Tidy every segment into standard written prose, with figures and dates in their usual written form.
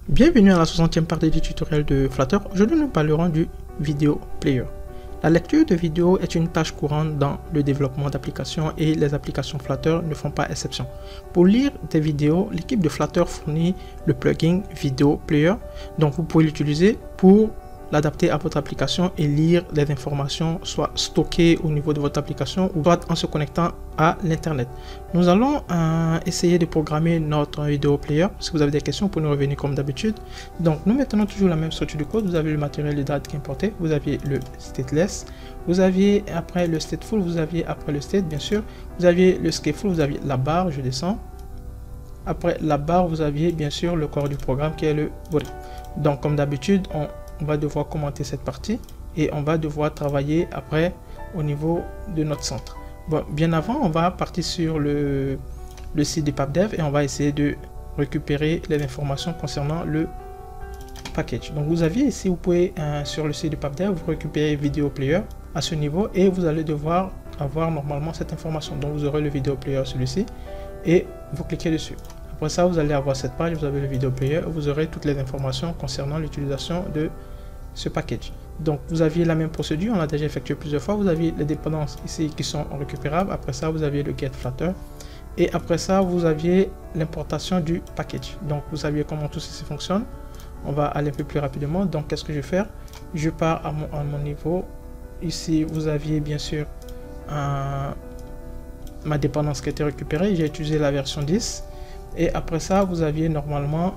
Bienvenue à la 60e partie du tutoriel de Flutter. Aujourd'hui, nous parlerons du Video Player. La lecture de vidéos est une tâche courante dans le développement d'applications et les applications Flutter ne font pas exception. Pour lire des vidéos, l'équipe de Flutter fournit le plugin Video Player. Donc, vous pouvez l'utiliser pour l'adapter à votre application et lire les informations soit stockées au niveau de votre application ou soit en se connectant à l'internet. Nous allons essayer de programmer notre vidéo player. Si vous avez des questions, vous pouvez nous revenir comme d'habitude. Donc nous maintenons toujours la même structure du code. Vous avez le matériel de date qui est importé, vous aviez le stateless, vous aviez après le stateful, vous aviez après le state bien sûr, vous aviez le scaffold, vous aviez la barre, je descends. Après la barre, vous aviez bien sûr le corps du programme qui est le body. Donc comme d'habitude, on va devoir commenter cette partie et on va devoir travailler après au niveau de notre centre. Bon, bien avant, on va partir sur le site de PappDev et on va essayer de récupérer les informations concernant le package. Donc vous aviez ici, vous pouvez sur le site de PappDev, vous récupérez Video Player à ce niveau et vous allez devoir avoir normalement cette information. Donc vous aurez le Video Player celui-ci et vous cliquez dessus. Après ça, vous allez avoir cette page, vous avez le Video Player, vous aurez toutes les informations concernant l'utilisation de ce package. Donc vous aviez la même procédure, on l'a déjà effectué plusieurs fois, vous aviez les dépendances ici qui sont récupérables, après ça vous aviez le get Flutter et après ça vous aviez l'importation du package. Donc vous saviez comment tout ceci fonctionne. On va aller un peu plus rapidement. Donc qu'est-ce que je vais faire? Je pars à mon niveau. Ici vous aviez bien sûr ma dépendance qui a été récupérée, j'ai utilisé la version 10 et après ça vous aviez normalement,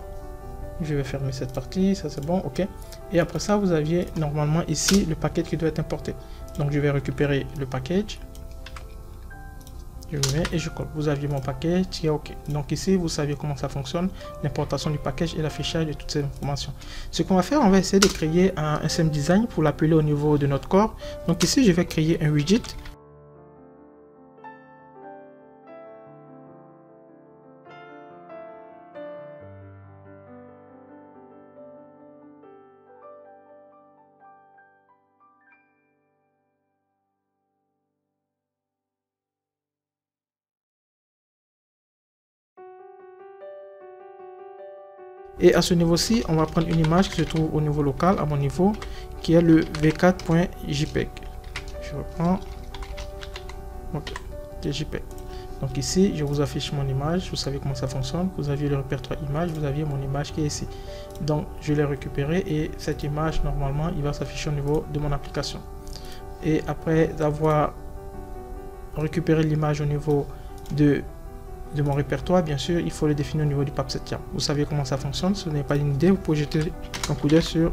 je vais fermer cette partie, ça c'est bon, ok. Et après ça, vous aviez normalement ici le package qui doit être importé. Donc je vais récupérer le package. Je le mets et je colle. Vous aviez mon package qui est ok. Donc ici, vous savez comment ça fonctionne, l'importation du package et l'affichage de toutes ces informations. Ce qu'on va faire, on va essayer de créer un SM Design pour l'appeler au niveau de notre corps. Donc ici, je vais créer un widget. Et à ce niveau-ci, on va prendre une image qui se trouve au niveau local, à mon niveau, qui est le v4.jpg. Je reprends. Ok, JPEG. Donc ici, je vous affiche mon image. Vous savez comment ça fonctionne. Vous aviez le répertoire image, vous aviez mon image qui est ici. Donc, je l'ai récupéré et cette image, normalement, il va s'afficher au niveau de mon application. Et après avoir récupéré l'image au niveau de mon répertoire, bien sûr, il faut le définir au niveau du PAP7. Vous savez comment ça fonctionne. Si vous n'avez pas une idée, vous pouvez jeter un coup d'œil sur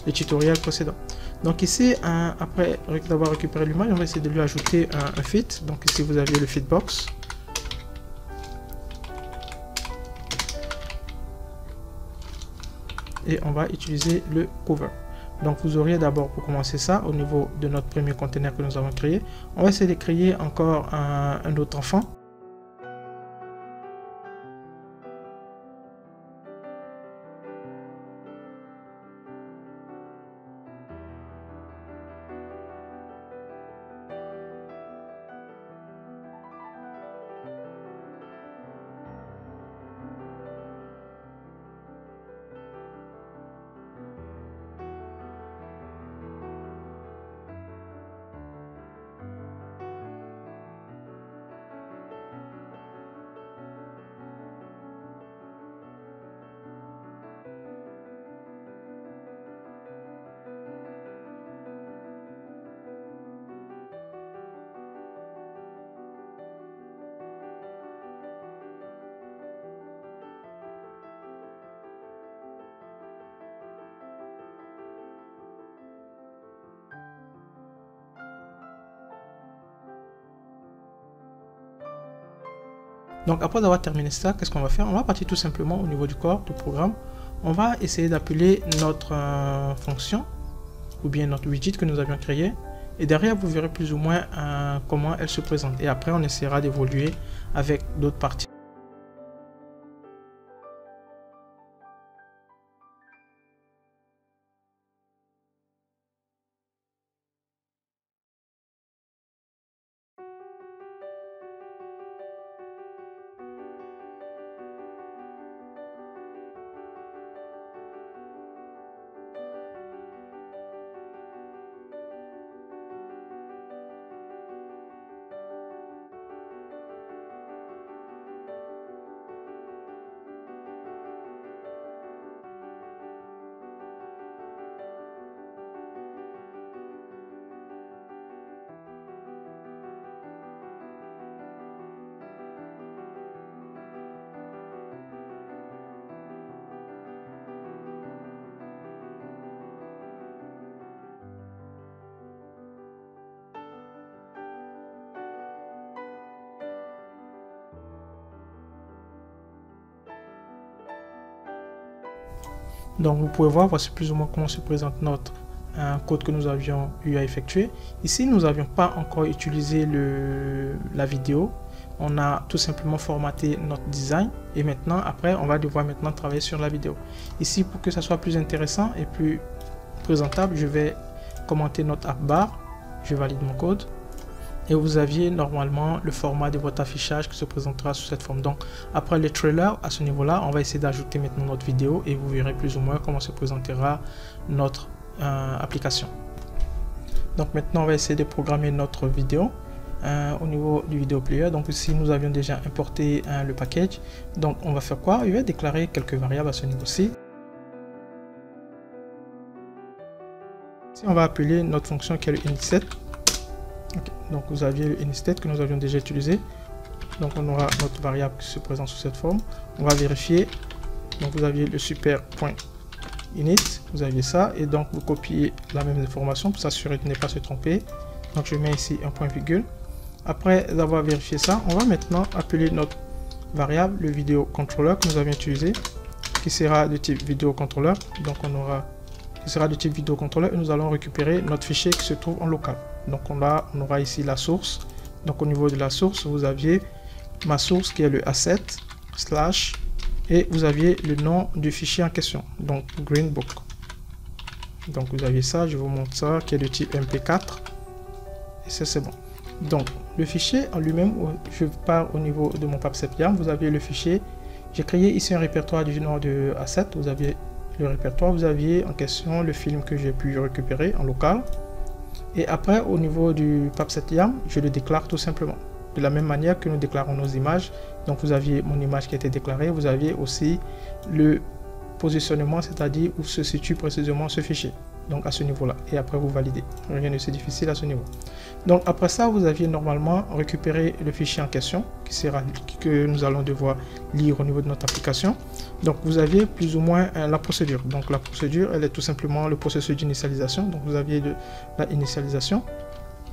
les tutoriels précédents. Donc ici, après d'avoir récupéré l'image, on va essayer de lui ajouter un fit. Donc ici, vous avez le fitbox. Et on va utiliser le cover. Donc vous auriez d'abord pour commencer ça au niveau de notre premier conteneur que nous avons créé. On va essayer de créer encore un autre enfant. Donc après avoir terminé ça, qu'est-ce qu'on va faire? On va partir tout simplement au niveau du corps du programme. On va essayer d'appeler notre fonction ou bien notre widget que nous avions créé. Et derrière, vous verrez plus ou moins comment elle se présente. Et après, on essaiera d'évoluer avec d'autres parties. Donc vous pouvez voir, voici plus ou moins comment se présente notre code que nous avions eu à effectuer. Ici, nous n'avions pas encore utilisé la vidéo. On a tout simplement formaté notre design et maintenant, après, on va devoir maintenant travailler sur la vidéo. Ici, pour que ça soit plus intéressant et plus présentable, je vais commenter notre app bar. Je valide mon code. Et vous aviez normalement le format de votre affichage qui se présentera sous cette forme. Donc après le trailer, à ce niveau là, on va essayer d'ajouter maintenant notre vidéo et vous verrez plus ou moins comment se présentera notre application. Donc maintenant on va essayer de programmer notre vidéo au niveau du vidéo player. Donc ici nous avions déjà importé le package. Donc on va faire quoi? Je vais déclarer quelques variables à ce niveau-ci. Ici on va appeler notre fonction qui est le initState. Okay. Donc vous aviez le initState que nous avions déjà utilisé. Donc on aura notre variable qui se présente sous cette forme. On va vérifier. Donc vous aviez le super.init, vous aviez ça, et donc vous copiez la même information pour s'assurer de ne pas se tromper. Donc je mets ici un point virgule. Après avoir vérifié ça, on va maintenant appeler notre variable le vidéo controller que nous avions utilisé, qui sera de type vidéo controller. Donc on aura qui sera de type vidéo controller et nous allons récupérer notre fichier qui se trouve en local. Donc on aura ici la source. Donc au niveau de la source, vous aviez ma source qui est le asset slash et vous aviez le nom du fichier en question, donc Greenbook. Donc vous aviez ça, je vous montre ça, qui est de type MP4 et ça c'est bon. Donc le fichier en lui-même, je pars au niveau de mon PubSep-YAM, vous aviez le fichier, j'ai créé ici un répertoire du nom de asset, vous aviez le répertoire, vous aviez en question le film que j'ai pu récupérer en local. Et après, au niveau du PubSep-YAM, je le déclare tout simplement. De la même manière que nous déclarons nos images. Donc vous aviez mon image qui a été déclarée, vous aviez aussi le positionnement, c'est-à-dire où se situe précisément ce fichier. Donc à ce niveau-là. Et après vous validez. Rien de si difficile à ce niveau. Donc après ça, vous aviez normalement récupéré le fichier en question, que nous allons devoir lire au niveau de notre application. Donc vous aviez plus ou moins la procédure. Donc la procédure, elle est tout simplement le processus d'initialisation. Donc vous aviez de la initialisation.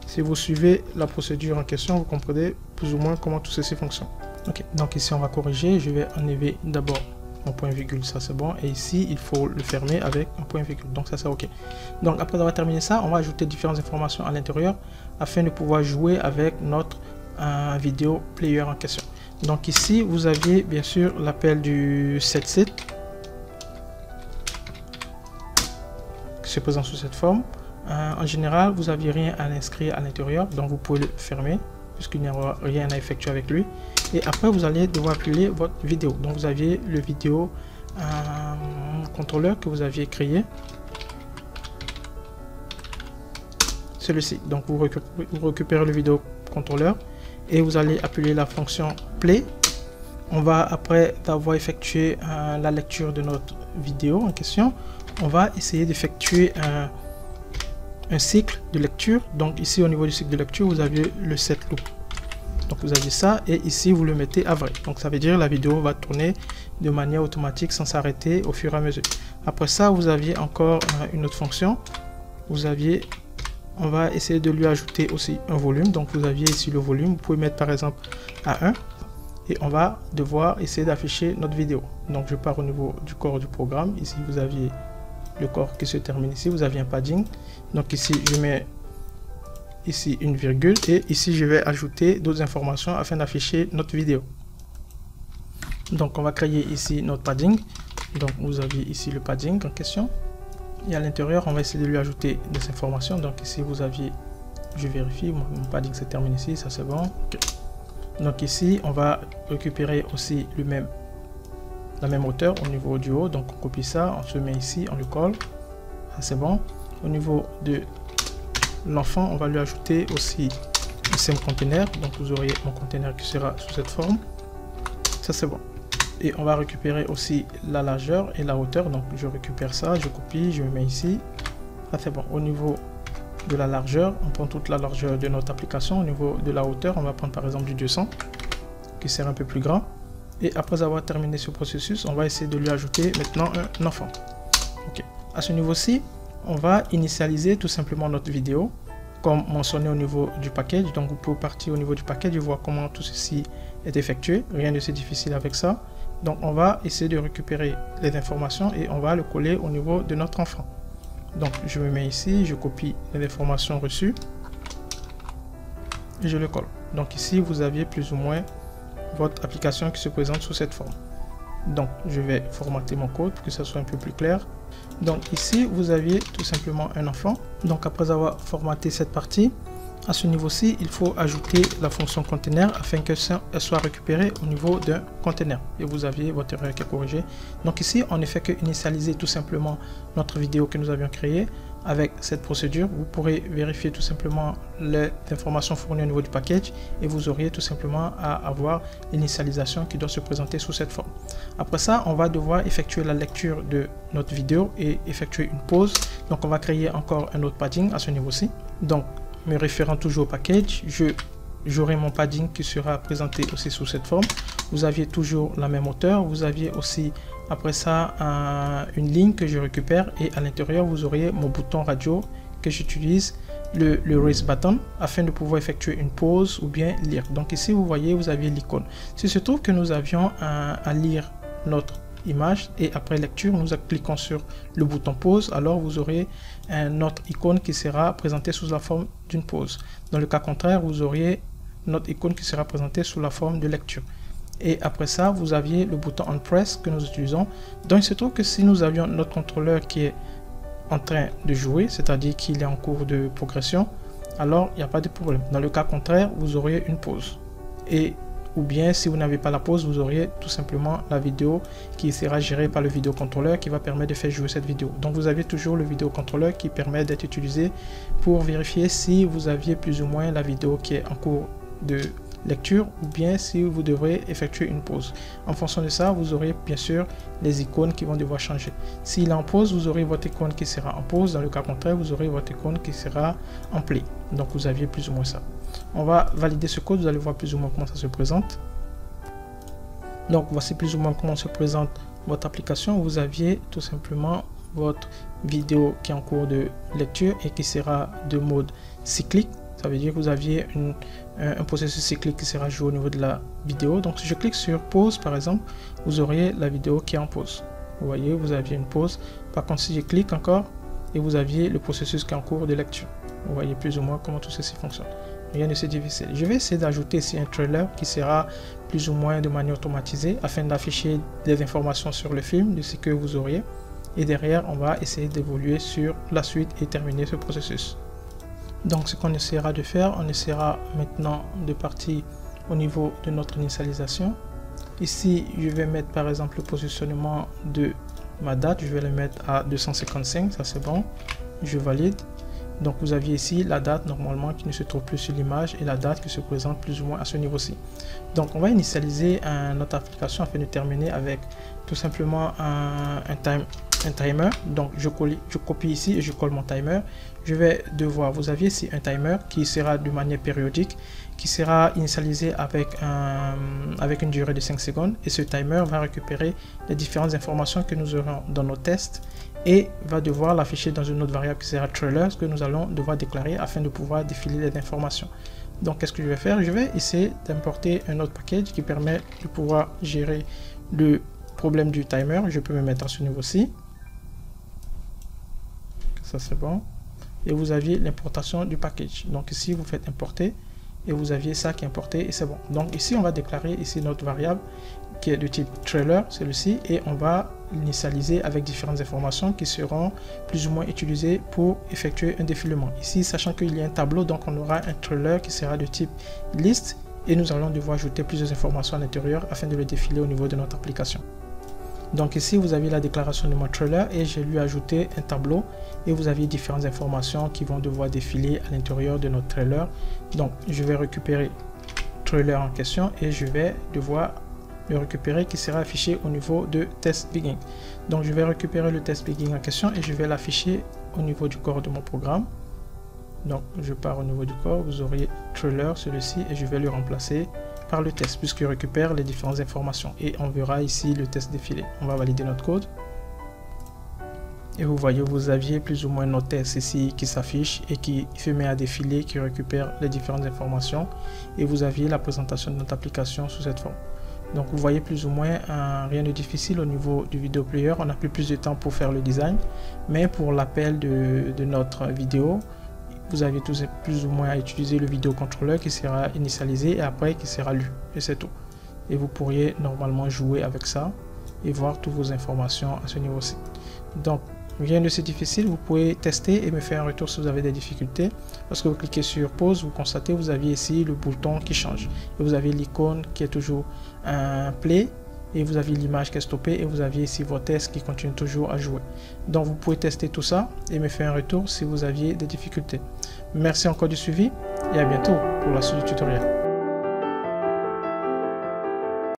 Si vous suivez la procédure en question, vous comprenez plus ou moins comment tout ceci fonctionne. Ok, donc ici on va corriger. Je vais enlever d'abord mon point virgule, ça c'est bon. Et ici, il faut le fermer avec un point virgule. Donc ça c'est ok. Donc après avoir terminé ça, on va ajouter différentes informations à l'intérieur afin de pouvoir jouer avec notre vidéo player en question. Donc ici, vous aviez bien sûr l'appel du setState qui se présente sous cette forme. En général, vous n'aviez rien à inscrire à l'intérieur, donc vous pouvez le fermer puisqu'il n'y aura rien à effectuer avec lui. Et après, vous allez devoir appeler votre vidéo. Donc vous aviez le vidéo contrôleur que vous aviez créé. Celui-ci. Donc vous récupérez le vidéo contrôleur et vous allez appeler la fonction play. On va, après avoir effectué la lecture de notre vidéo en question, on va essayer d'effectuer un cycle de lecture. Donc ici au niveau du cycle de lecture, vous aviez le set loop. Donc vous avez ça et ici vous le mettez à vrai. Donc ça veut dire la vidéo va tourner de manière automatique sans s'arrêter au fur et à mesure. Après ça, vous aviez encore une autre fonction. On va essayer de lui ajouter aussi un volume. Donc vous aviez ici le volume. Vous pouvez mettre par exemple à 1 et on va devoir essayer d'afficher notre vidéo. Donc je pars au niveau du corps du programme. Ici vous aviez le corps qui se termine ici. Vous aviez un padding. Donc ici je mets ici une virgule et ici je vais ajouter d'autres informations afin d'afficher notre vidéo. Donc on va créer ici notre padding. Donc vous avez ici le padding en question et à l'intérieur on va essayer de lui ajouter des informations. Donc ici vous aviez, je vérifie, mon padding se termine ici, ça c'est bon. Okay. Donc ici on va récupérer aussi la même hauteur au niveau du haut. Donc on copie ça, on se met ici, on le colle, ça c'est bon. Au niveau de l'enfant, on va lui ajouter aussi un same container. Donc vous aurez mon container qui sera sous cette forme. Ça c'est bon. Et on va récupérer aussi la largeur et la hauteur. Donc je récupère ça, je copie, je me mets ici. Ça c'est bon. Au niveau de la largeur, on prend toute la largeur de notre application. Au niveau de la hauteur, on va prendre par exemple du 200 qui sera un peu plus grand. Et après avoir terminé ce processus, on va essayer de lui ajouter maintenant un enfant. Ok. À ce niveau-ci, on va initialiser tout simplement notre vidéo comme mentionné au niveau du package. Donc vous pouvez partir au niveau du package et voir comment tout ceci est effectué. Rien de si difficile avec ça. Donc on va essayer de récupérer les informations et on va le coller au niveau de notre enfant. Donc je me mets ici, je copie les informations reçues et je le colle. Donc ici vous aviez plus ou moins votre application qui se présente sous cette forme. Donc je vais formater mon code pour que ça soit un peu plus clair. Donc ici vous aviez tout simplement un enfant. Donc après avoir formaté cette partie, à ce niveau-ci, il faut ajouter la fonction container afin qu'elle soit récupérée au niveau d'un container. Et vous aviez votre erreur qui est corrigée. Donc ici, on ne fait que initialiser tout simplement notre vidéo que nous avions créée avec cette procédure. Vous pourrez vérifier tout simplement les informations fournies au niveau du package et vous auriez tout simplement à avoir l'initialisation qui doit se présenter sous cette forme. Après ça, on va devoir effectuer la lecture de notre vidéo et effectuer une pause. Donc on va créer encore un autre padding à ce niveau-ci. Donc me référant toujours au package, j'aurai mon padding qui sera présenté aussi sous cette forme. Vous aviez toujours la même hauteur, vous aviez aussi après ça une ligne que je récupère et à l'intérieur vous auriez mon bouton radio que j'utilise, le raise button, afin de pouvoir effectuer une pause ou bien lire. Donc ici vous voyez, vous aviez l'icône. S'il se trouve que nous avions à lire notre image et après lecture nous cliquons sur le bouton pause, alors vous aurez un autre icône qui sera présenté sous la forme d'une pause. Dans le cas contraire, vous auriez notre icône qui sera présentée sous la forme de lecture. Et après ça, vous aviez le bouton on press que nous utilisons. Donc il se trouve que si nous avions notre contrôleur qui est en train de jouer, c'est-à-dire qu'il est en cours de progression, alors il n'y a pas de problème. Dans le cas contraire, vous auriez une pause. Et ou bien si vous n'avez pas la pause, vous auriez tout simplement la vidéo qui sera gérée par le vidéocontrôleur qui va permettre de faire jouer cette vidéo. Donc vous avez toujours le vidéocontrôleur qui permet d'être utilisé pour vérifier si vous aviez plus ou moins la vidéo qui est en cours de lecture ou bien si vous devrez effectuer une pause. En fonction de ça, vous aurez bien sûr les icônes qui vont devoir changer. S'il est en pause, vous aurez votre icône qui sera en pause. Dans le cas contraire, vous aurez votre icône qui sera en play. Donc vous aviez plus ou moins ça. On va valider ce code, vous allez voir plus ou moins comment ça se présente. Donc voici plus ou moins comment se présente votre application. Vous aviez tout simplement votre vidéo qui est en cours de lecture et qui sera de mode cyclique. Ça veut dire que vous aviez un processus cyclique qui sera joué au niveau de la vidéo. Donc si je clique sur pause par exemple, vous auriez la vidéo qui est en pause. Vous voyez, vous aviez une pause. Par contre, si je clique encore et vous aviez le processus qui est en cours de lecture. Vous voyez plus ou moins comment tout ceci fonctionne. Rien de si difficile. Je vais essayer d'ajouter ici un trailer qui sera plus ou moins de manière automatisée afin d'afficher des informations sur le film de ce que vous auriez. Et derrière, on va essayer d'évoluer sur la suite et terminer ce processus. Donc ce qu'on essaiera de faire, on essaiera maintenant de partir au niveau de notre initialisation. Ici, je vais mettre par exemple le positionnement de ma date. Je vais le mettre à 255, ça c'est bon. Je valide. Donc vous aviez ici la date normalement qui ne se trouve plus sur l'image et la date qui se présente plus ou moins à ce niveau-ci. Donc on va initialiser notre application afin de terminer avec tout simplement un timer. Donc je copie ici et je colle mon timer. Je vais devoir, vous aviez ici un timer qui sera de manière périodique, qui sera initialisé avec une durée de 5 secondes et ce timer va récupérer les différentes informations que nous aurons dans nos tests et va devoir l'afficher dans une autre variable qui sera trailer, ce que nous allons devoir déclarer afin de pouvoir défiler les informations. Donc qu'est-ce que je vais faire? Je vais essayer d'importer un autre package qui permet de pouvoir gérer le problème du timer. Je peux me mettre à ce niveau-ci. Ça c'est bon. Et vous aviez l'importation du package. Donc ici vous faites importer et vous aviez ça qui est importé et c'est bon. Donc ici on va déclarer ici notre variable qui est de type trailer, celui-ci, et on va l'initialiser avec différentes informations qui seront plus ou moins utilisées pour effectuer un défilement. Ici, sachant qu'il y a un tableau, donc on aura un trailer qui sera de type liste et nous allons devoir ajouter plusieurs informations à l'intérieur afin de le défiler au niveau de notre application. Donc ici, vous avez la déclaration de mon trailer et j'ai lui ajouté un tableau et vous avez différentes informations qui vont devoir défiler à l'intérieur de notre trailer. Donc, je vais récupérer le trailer en question et je vais devoir le récupérer qui sera affiché au niveau de test begin. Donc, je vais récupérer le test begin en question et je vais l'afficher au niveau du corps de mon programme. Donc, je pars au niveau du corps, vous aurez trailer, celui-ci, et je vais le remplacer par le test puisqu'il récupère les différentes informations et on verra ici le test défilé. On va valider notre code et vous voyez, vous aviez plus ou moins nos tests ici qui s'affiche et qui se met à défiler, qui récupère les différentes informations et vous aviez la présentation de notre application sous cette forme. Donc vous voyez plus ou moins rien de difficile au niveau du vidéo player. On a pris plus de temps pour faire le design, mais pour l'appel de notre vidéo, vous avez tous plus ou moins à utiliser le vidéo contrôleur qui sera initialisé et après qui sera lu, et c'est tout. Et vous pourriez normalement jouer avec ça et voir toutes vos informations à ce niveau-ci. Donc rien de si difficile, vous pouvez tester et me faire un retour si vous avez des difficultés. Lorsque vous cliquez sur pause, vous constatez vous aviez ici le bouton qui change et vous avez l'icône qui est toujours un play et vous avez l'image qui est stoppée et vous aviez ici vos tests qui continuent toujours à jouer. Donc vous pouvez tester tout ça et me faire un retour si vous aviez des difficultés. Merci encore du suivi et à bientôt pour la suite du tutoriel.